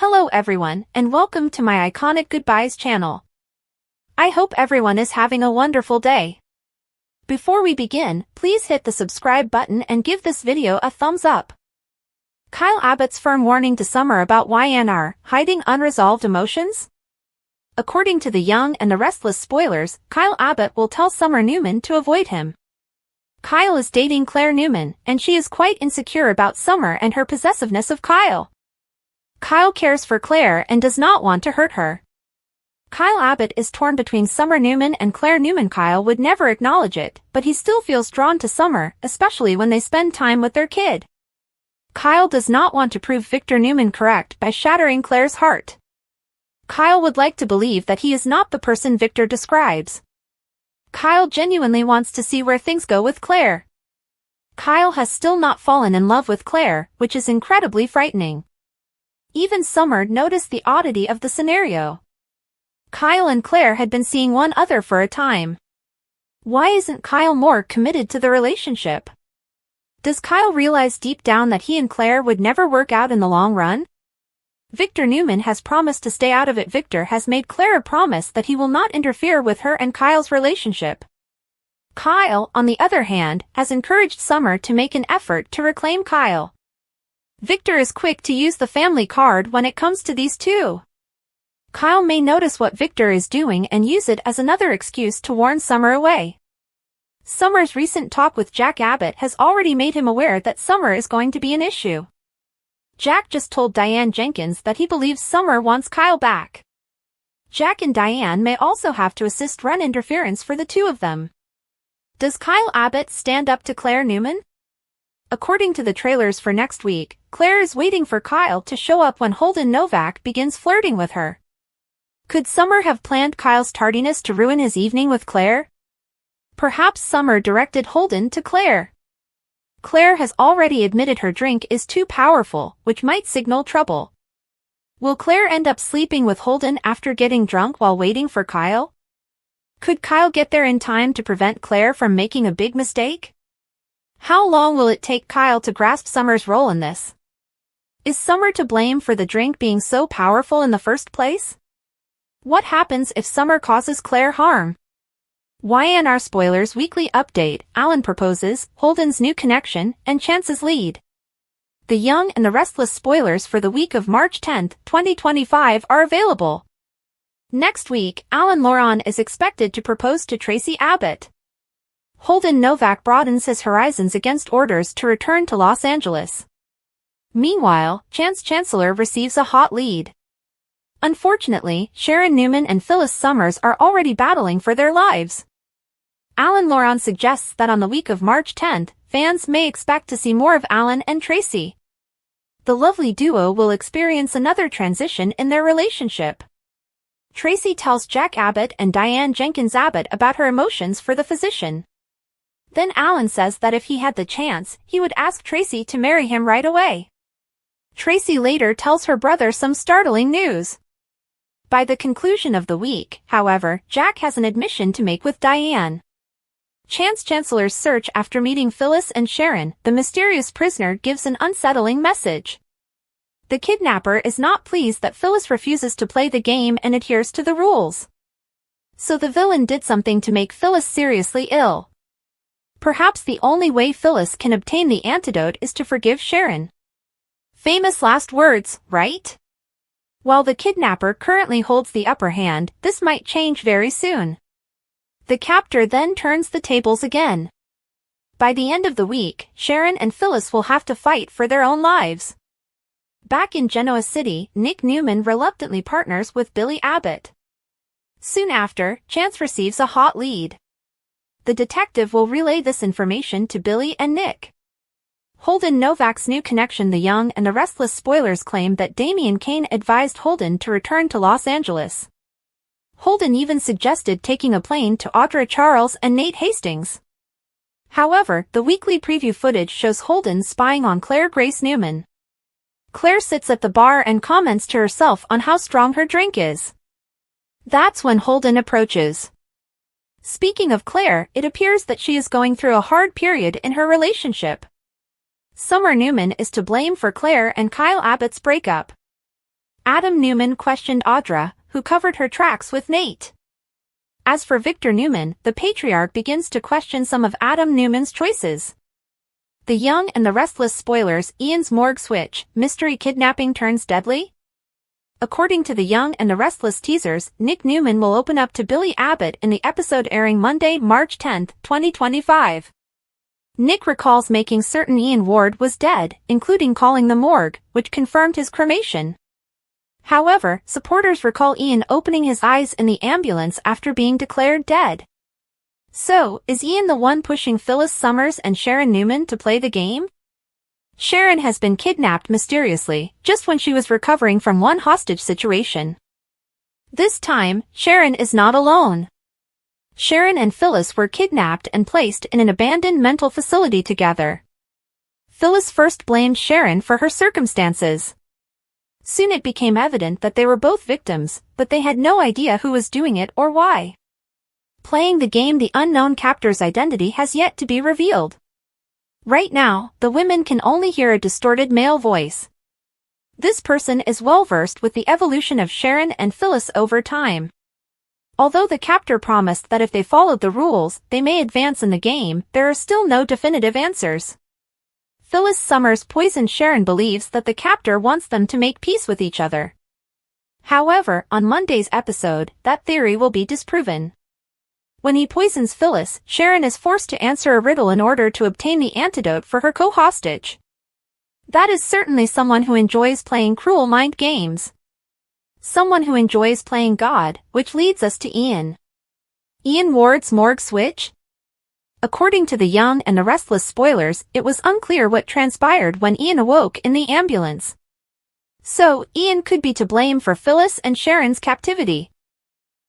Hello everyone, and welcome to my Iconic Goodbyes channel. I hope everyone is having a wonderful day. Before we begin, please hit the subscribe button and give this video a thumbs up. Kyle Abbott's firm warning to Summer about YNR, hiding unresolved emotions? According to the Young and the Restless spoilers, Kyle Abbott will tell Summer Newman to avoid him. Kyle is dating Claire Newman, and she is quite insecure about Summer and her possessiveness of Kyle. Kyle cares for Claire and does not want to hurt her. Kyle Abbott is torn between Summer Newman and Claire Newman. Kyle would never acknowledge it, but he still feels drawn to Summer, especially when they spend time with their kid. Kyle does not want to prove Victor Newman correct by shattering Claire's heart. Kyle would like to believe that he is not the person Victor describes. Kyle genuinely wants to see where things go with Claire. Kyle has still not fallen in love with Claire, which is incredibly frightening. Even Summer noticed the oddity of the scenario. Kyle and Claire had been seeing one other for a time. Why isn't Kyle more committed to the relationship? Does Kyle realize deep down that he and Claire would never work out in the long run? Victor Newman has promised to stay out of it. Victor has made Claire a promise that he will not interfere with her and Kyle's relationship. Kyle, on the other hand, has encouraged Summer to make an effort to reclaim Kyle. Victor is quick to use the family card when it comes to these two. Kyle may notice what Victor is doing and use it as another excuse to warn Summer away. Summer's recent talk with Jack Abbott has already made him aware that Summer is going to be an issue. Jack just told Diane Jenkins that he believes Summer wants Kyle back. Jack and Diane may also have to assist run interference for the two of them. Does Kyle Abbott stand up to Claire Newman? According to the trailers for next week, Claire is waiting for Kyle to show up when Holden Novak begins flirting with her. Could Summer have planned Kyle's tardiness to ruin his evening with Claire? Perhaps Summer directed Holden to Claire. Claire has already admitted her drink is too powerful, which might signal trouble. Will Claire end up sleeping with Holden after getting drunk while waiting for Kyle? Could Kyle get there in time to prevent Claire from making a big mistake? How long will it take Kyle to grasp Summer's role in this? Is Summer to blame for the drink being so powerful in the first place? What happens if Summer causes Claire harm? YNR Spoilers Weekly Update: Alan proposes, Holden's new connection, and Chance's lead. The Young and the Restless spoilers for the week of March 10, 2025 are available. Next week, Alan Loran is expected to propose to Tracy Abbott. Holden Novak broadens his horizons against orders to return to Los Angeles. Meanwhile, Chancellor receives a hot lead. Unfortunately, Sharon Newman and Phyllis Summers are already battling for their lives. Alan Loran suggests that on the week of March 10th, fans may expect to see more of Alan and Tracy. The lovely duo will experience another transition in their relationship. Tracy tells Jack Abbott and Diane Jenkins Abbott about her emotions for the physician. Then Alan says that if he had the chance, he would ask Tracy to marry him right away. Tracy later tells her brother some startling news. By the conclusion of the week, however, Jack has an admission to make with Diane. Chancellor's search after meeting Phyllis and Sharon, the mysterious prisoner, gives an unsettling message. The kidnapper is not pleased that Phyllis refuses to play the game and adheres to the rules. So the villain did something to make Phyllis seriously ill. Perhaps the only way Phyllis can obtain the antidote is to forgive Sharon. Famous last words, right? While the kidnapper currently holds the upper hand, this might change very soon. The captor then turns the tables again. By the end of the week, Sharon and Phyllis will have to fight for their own lives. Back in Genoa City, Newman reluctantly partners with Billy Abbott. Soon after, Chance receives a hot lead. The detective will relay this information to Billy and Nick. Holden Novak's new connection. The Young and the Restless spoilers claim that Damian Kane advised Holden to return to Los Angeles. Holden even suggested taking a plane to Audra Charles and Nate Hastings. However, the weekly preview footage shows Holden spying on Claire Grace Newman. Claire sits at the bar and comments to herself on how strong her drink is. That's when Holden approaches. Speaking of Claire, it appears that she is going through a hard period in her relationship. Summer Newman is to blame for Claire and Kyle Abbott's breakup. Adam Newman questioned Audra, who covered her tracks with Nate. As for Victor Newman, the patriarch begins to question some of Adam Newman's choices. The Young and the Restless spoilers: Ian's morgue switch, mystery kidnapping turns deadly? According to the Young and the Restless teasers, Nick Newman will open up to Billy Abbott in the episode airing Monday, March 10, 2025. Nick recalls making certain Ian Ward was dead, including calling the morgue, which confirmed his cremation. However, supporters recall Ian opening his eyes in the ambulance after being declared dead. So, is Ian the one pushing Phyllis Summers and Sharon Newman to play the game? Sharon has been kidnapped mysteriously, just when she was recovering from one hostage situation. This time, Sharon is not alone. Sharon and Phyllis were kidnapped and placed in an abandoned mental facility together. Phyllis first blamed Sharon for her circumstances. Soon it became evident that they were both victims, but they had no idea who was doing it or why. Playing the game, the unknown captor's identity has yet to be revealed. Right now, the women can only hear a distorted male voice. This person is well versed with the evolution of Sharon and Phyllis over time. Although the captor promised that if they followed the rules, they may advance in the game, there are still no definitive answers. Phyllis Summers poisoned Sharon believes that the captor wants them to make peace with each other. However, on Monday's episode, that theory will be disproven. When he poisons Phyllis, Sharon is forced to answer a riddle in order to obtain the antidote for her co-hostage. That is certainly someone who enjoys playing cruel mind games. Someone who enjoys playing God, which leads us to Ian. Ian Ward's morgue switch? According to the Young and the Restless spoilers, it was unclear what transpired when Ian awoke in the ambulance. So, Ian could be to blame for Phyllis and Sharon's captivity.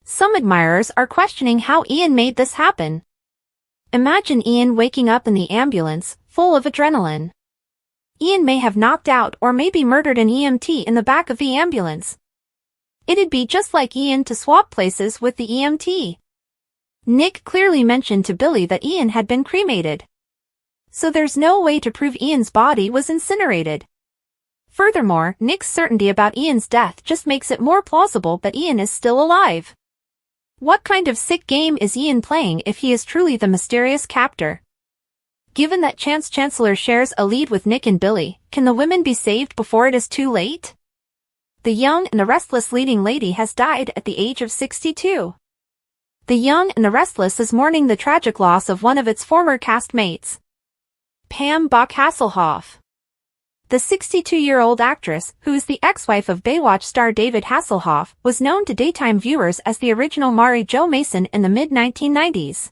Some admirers are questioning how Ian made this happen. Imagine Ian waking up in the ambulance, full of adrenaline. Ian may have knocked out or maybe murdered an EMT in the back of the ambulance. It'd be just like Ian to swap places with the EMT. Nick clearly mentioned to Billy that Ian had been cremated. So there's no way to prove Ian's body was incinerated. Furthermore, Nick's certainty about Ian's death just makes it more plausible that Ian is still alive. What kind of sick game is Ian playing if he is truly the mysterious captor? Given that Chancellor shares a lead with Nick and Billy, can the women be saved before it is too late? The Young and the Restless leading lady has died at the age of 62. The Young and the Restless is mourning the tragic loss of one of its former castmates, Pam Bach Hasselhoff. The 62-year-old actress, who is the ex-wife of Baywatch star David Hasselhoff, was known to daytime viewers as the original Mary Jo Mason in the mid-1990s.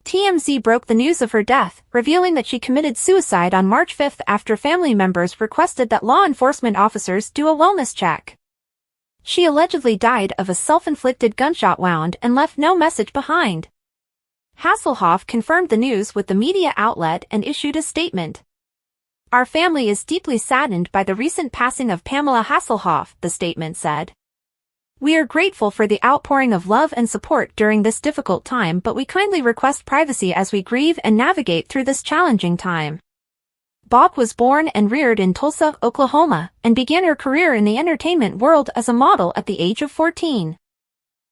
TMZ broke the news of her death, revealing that she committed suicide on March 5 after family members requested that law enforcement officers do a wellness check. She allegedly died of a self-inflicted gunshot wound and left no message behind. Hasselhoff confirmed the news with the media outlet and issued a statement. "Our family is deeply saddened by the recent passing of Pamela Hasselhoff," the statement said. "We are grateful for the outpouring of love and support during this difficult time, but we kindly request privacy as we grieve and navigate through this challenging time." Bach was born and reared in Tulsa, Oklahoma, and began her career in the entertainment world as a model at the age of 14.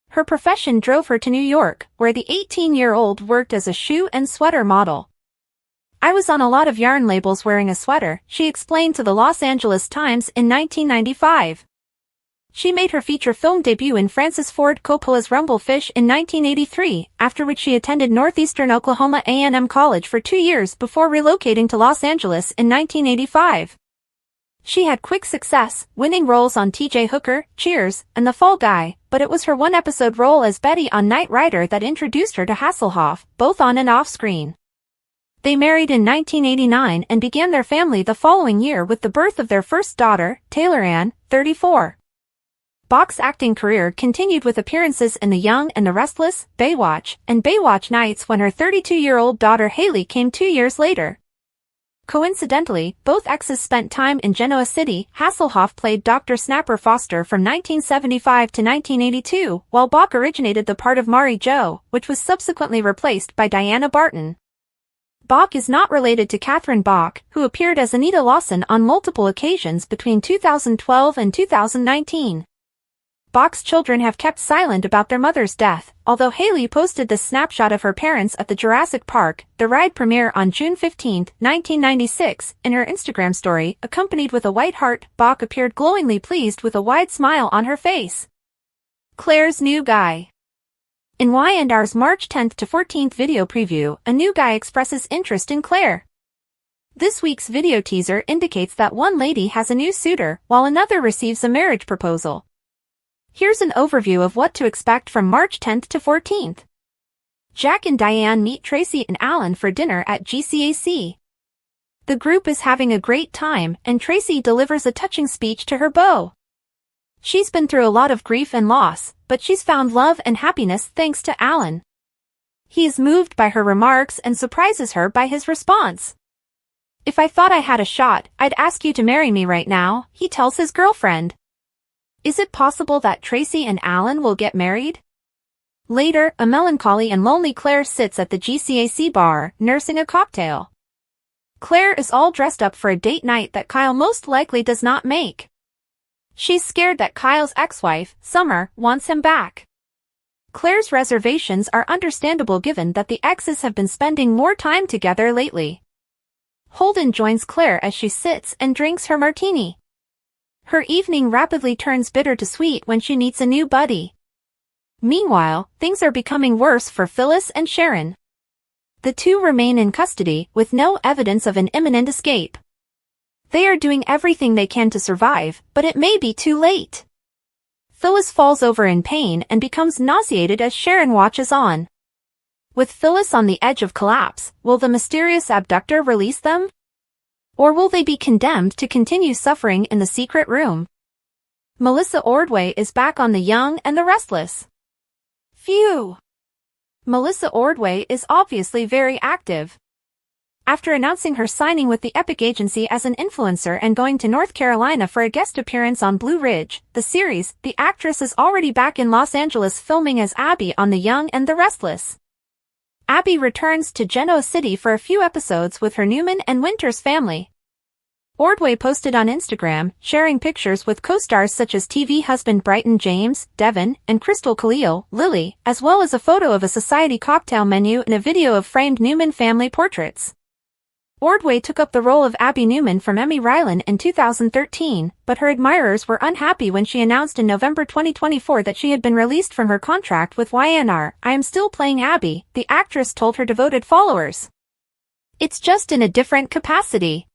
Her profession drove her to New York, where the 18-year-old worked as a shoe and sweater model. "I was on a lot of yarn labels wearing a sweater," she explained to the Los Angeles Times in 1995. She made her feature film debut in Francis Ford Coppola's Rumblefish in 1983, after which she attended Northeastern Oklahoma A&M College for 2 years before relocating to Los Angeles in 1985. She had quick success, winning roles on T.J. Hooker, Cheers, and The Fall Guy, but it was her one-episode role as Betty on Knight Rider that introduced her to Hasselhoff, both on and off screen. They married in 1989 and began their family the following year with the birth of their first daughter, Taylor Ann, 34. Bach's acting career continued with appearances in The Young and the Restless, Baywatch, and Baywatch Nights when her 32-year-old daughter Haley came 2 years later. Coincidentally, both exes spent time in Genoa City. Hasselhoff played Dr. Snapper Foster from 1975 to 1982, while Bach originated the part of Mary Jo, which was subsequently replaced by Diana Barton. Bach is not related to Catherine Bach, who appeared as Anita Lawson on multiple occasions between 2012 and 2019. Bach's children have kept silent about their mother's death, although Haley posted this snapshot of her parents at the Jurassic Park, the ride premiere on June 15, 1996, in her Instagram story, accompanied with a white heart. Bach appeared glowingly pleased with a wide smile on her face. Claire's new guy. In Y&R's March 10 to 14 video preview, a new guy expresses interest in Claire. This week's video teaser indicates that one lady has a new suitor, while another receives a marriage proposal. Here's an overview of what to expect from March 10 to 14. Jack and Diane meet Tracy and Alan for dinner at GCAC. The group is having a great time, and Tracy delivers a touching speech to her beau. She's been through a lot of grief and loss, but she's found love and happiness thanks to Alan. He is moved by her remarks and surprises her by his response. "If I thought I had a shot, I'd ask you to marry me right now," he tells his girlfriend. Is it possible that Tracy and Alan will get married? Later, a melancholy and lonely Claire sits at the GCAC bar, nursing a cocktail. Claire is all dressed up for a date night that Kyle most likely does not make. She's scared that Kyle's ex-wife, Summer, wants him back. Claire's reservations are understandable given that the exes have been spending more time together lately. Holden joins Claire as she sits and drinks her martini. Her evening rapidly turns bitter to sweet when she meets a new buddy. Meanwhile, things are becoming worse for Phyllis and Sharon. The two remain in custody, with no evidence of an imminent escape. They are doing everything they can to survive, but it may be too late. Phyllis falls over in pain and becomes nauseated as Sharon watches on. With Phyllis on the edge of collapse, will the mysterious abductor release them? Or will they be condemned to continue suffering in the secret room? Melissa Ordway is back on The Young and the Restless. Phew! Melissa Ordway is obviously very active. After announcing her signing with the Epic Agency as an influencer and going to North Carolina for a guest appearance on Blue Ridge, the series, the actress is already back in Los Angeles filming as Abby on The Young and the Restless. Abby returns to Genoa City for a few episodes with her Newman and Winters family. Ordway posted on Instagram, sharing pictures with co-stars such as TV husband Bryton James, Devon, and Christel Khalil, Lily, as well as a photo of a society cocktail menu and a video of framed Newman family portraits. Ordway took up the role of Abby Newman from Emmy Rylan in 2013, but her admirers were unhappy when she announced in November 2024 that she had been released from her contract with Y&R. "I am still playing Abby," the actress told her devoted followers. "It's just in a different capacity."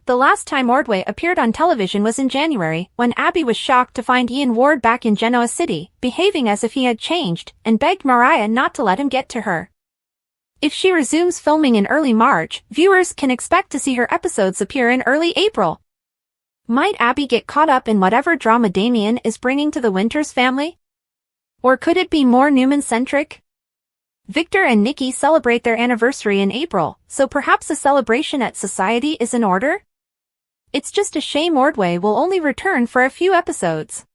The last time Ordway appeared on television was in January, when Abby was shocked to find Ian Ward back in Genoa City, behaving as if he had changed, and begged Mariah not to let him get to her. If she resumes filming in early March, viewers can expect to see her episodes appear in early April. Might Abby get caught up in whatever drama Damien is bringing to the Winters family? Or could it be more Newman-centric? Victor and Nikki celebrate their anniversary in April, so perhaps a celebration at Society is in order? It's just a shame Ordway will only return for a few episodes.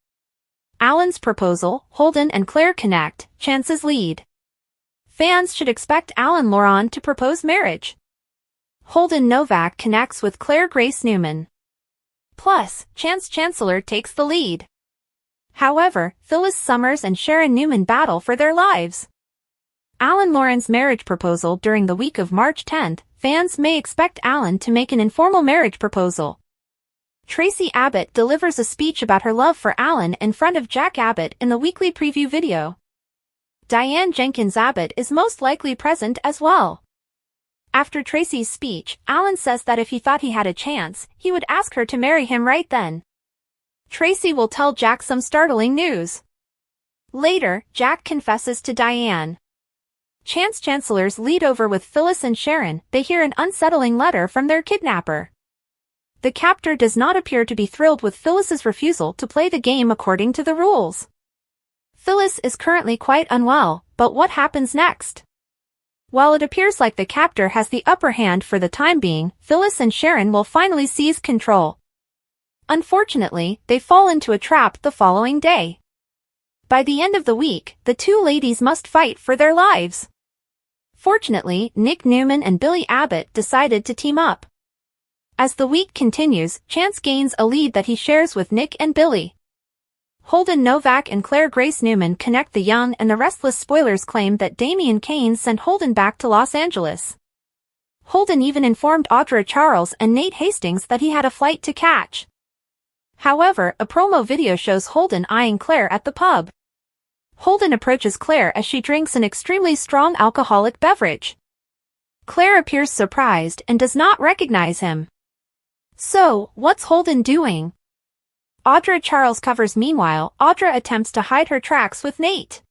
Alan's proposal, Holden and Claire connect, chances lead. Fans should expect Alan Laurent to propose marriage. Holden Novak connects with Claire Grace Newman. Plus, Chancellor takes the lead. However, Phyllis Summers and Sharon Newman battle for their lives. Alan Laurent's marriage proposal during the week of March 10th, fans may expect Alan to make an informal marriage proposal. Tracy Abbott delivers a speech about her love for Alan in front of Jack Abbott in the weekly preview video. Diane Jenkins Abbott is most likely present as well. After Tracy's speech, Alan says that if he thought he had a chance, he would ask her to marry him right then. Tracy will tell Jack some startling news. Later, Jack confesses to Diane. Chancellors lead over with Phyllis and Sharon. They hear an unsettling letter from their kidnapper. The captor does not appear to be thrilled with Phyllis's refusal to play the game according to the rules. Phyllis is currently quite unwell, but what happens next? While it appears like the captor has the upper hand for the time being, Phyllis and Sharon will finally seize control. Unfortunately, they fall into a trap the following day. By the end of the week, the two ladies must fight for their lives. Unfortunately, Nick Newman and Billy Abbott decided to team up. As the week continues, Chance gains a lead that he shares with Nick and Billy. Holden Novak and Claire Grace Newman connect the young, and the Restless spoilers claim that Damian Kane sent Holden back to Los Angeles. Holden even informed Audra Charles and Nate Hastings that he had a flight to catch. However, a promo video shows Holden eyeing Claire at the pub. Holden approaches Claire as she drinks an extremely strong alcoholic beverage. Claire appears surprised and does not recognize him. So, what's Holden doing? Audra Charles covers. Meanwhile, Audra attempts to hide her tracks with Nate.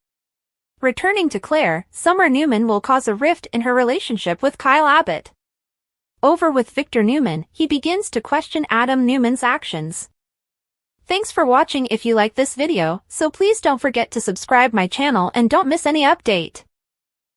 Returning to Claire, Summer Newman will cause a rift in her relationship with Kyle Abbott. Over with Victor Newman, he begins to question Adam Newman's actions. Thanks for watching. If you like this video, so please don't forget to subscribe my channel and don't miss any update.